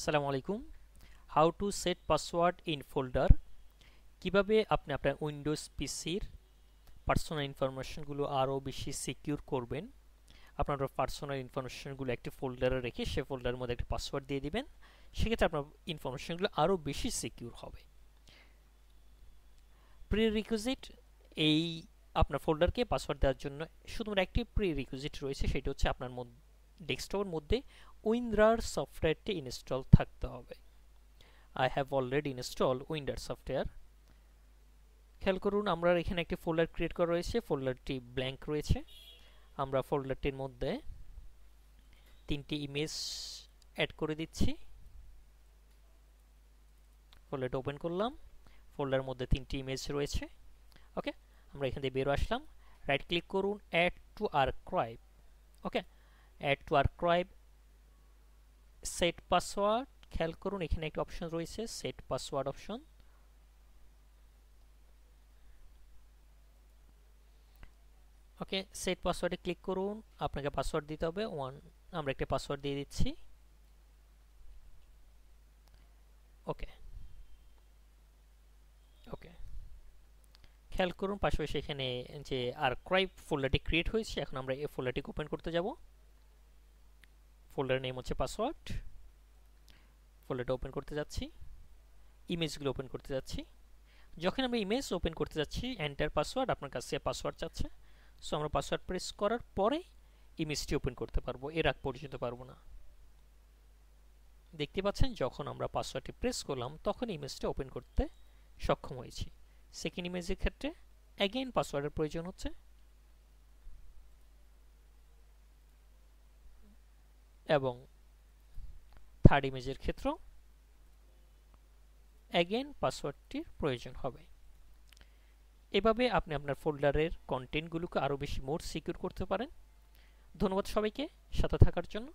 আসসালামু আলাইকুম। How to set password in folder. কিভাবে আপনি আপনার উইন্ডোজ পিসির পার্সোনাল ইনফরমেশনগুলো আরও বেশি সিকিউর করবেন। আপনার পার্সোনাল ইনফরমেশনগুলো একটি ফোল্ডারে রেখে সে ফোল্ডারের মধ্যে একটা পাসওয়ার্ড দিয়ে দিবেন, সেক্ষেত্রে আপনার ইনফরমেশনগুলো আরও বেশি সিকিউর হবে। প্রি রিকুইজিট, এই আপনার ফোল্ডারকে পাসওয়ার্ড দেওয়ার জন্য শুধুমাত্র একটি প্রি রিকুইজিট রয়েছে, সেটা হচ্ছে আপনার ডেস্কটপের মধ্যে উইন্ডার সফটওয়্যারটি ইনস্টল থাকতে হবে। I have already installed Windows software. খেয়াল করুন, আমরা এখানে একটি ফোল্ডার ক্রিয়েট করা রয়েছে, ফোল্ডারটি ব্ল্যাঙ্ক রয়েছে। আমরা ফোল্ডারটির মধ্যে 3টি ইমেজ অ্যাড করে দিচ্ছি। ফোল্ডারটা ওপেন করলাম, ফোল্ডারের মধ্যে 3টি ইমেজ রয়েছে। ওকে, আমরা এখান থেকে বেরো আসলাম, রাইট ক্লিক করুন, add to archive. Okay, add to archive, set password. খেয়াল করুন, এখানে একটা অপশন রয়েছে set password option. Okay, set পাসওয়ার্ডে ক্লিক করুন, আপনাকে পাসওয়ার্ড দিতে হবে 1। আমরা একটা পাসওয়ার্ড দিয়ে দিচ্ছি। ওকে ওকে, খেয়াল করুন পাশাপাশি এখানে যে আর্কাইভ ফোল্ডারটি ক্রিয়েট হয়েছে। এখন আমরা এই ফোল্ডারটিকে ওপেন করতে যাব। ফোল্ডারের নেম হচ্ছে পাসওয়ার্ড। ফোল্ডারটা ওপেন করতে যাচ্ছি, ইমেজগুলো ওপেন করতে যাচ্ছি। যখন আমরা ইমেজ ওপেন করতে যাচ্ছি, এন্টার পাসওয়ার্ড, আপনার কাছে পাসওয়ার্ড চাচ্ছে। সো আমরা পাসওয়ার্ড প্রেস করার পরে ইমেজটি ওপেন করতে পারবো, এর আগ পর্যন্ত পারবো না। দেখতে পাচ্ছেন, যখন আমরা পাসওয়ার্ডটি প্রেস করলাম তখন ইমেজটা ওপেন করতে সক্ষম হয়েছি। সেকেন্ড ইমেজের ক্ষেত্রে অ্যাগেইন পাসওয়ার্ডের প্রয়োজন হচ্ছে, এবং থার্ড ইমেজের ক্ষেত্রেও অ্যাগেইন পাসওয়ার্ডটির প্রয়োজন হবে। এভাবে আপনি আপনার ফোল্ডারের কন্টেন্টগুলোকে আরও বেশি মোর সিকিউর করতে পারেন। ধন্যবাদ সবাইকে সাথে থাকার জন্য।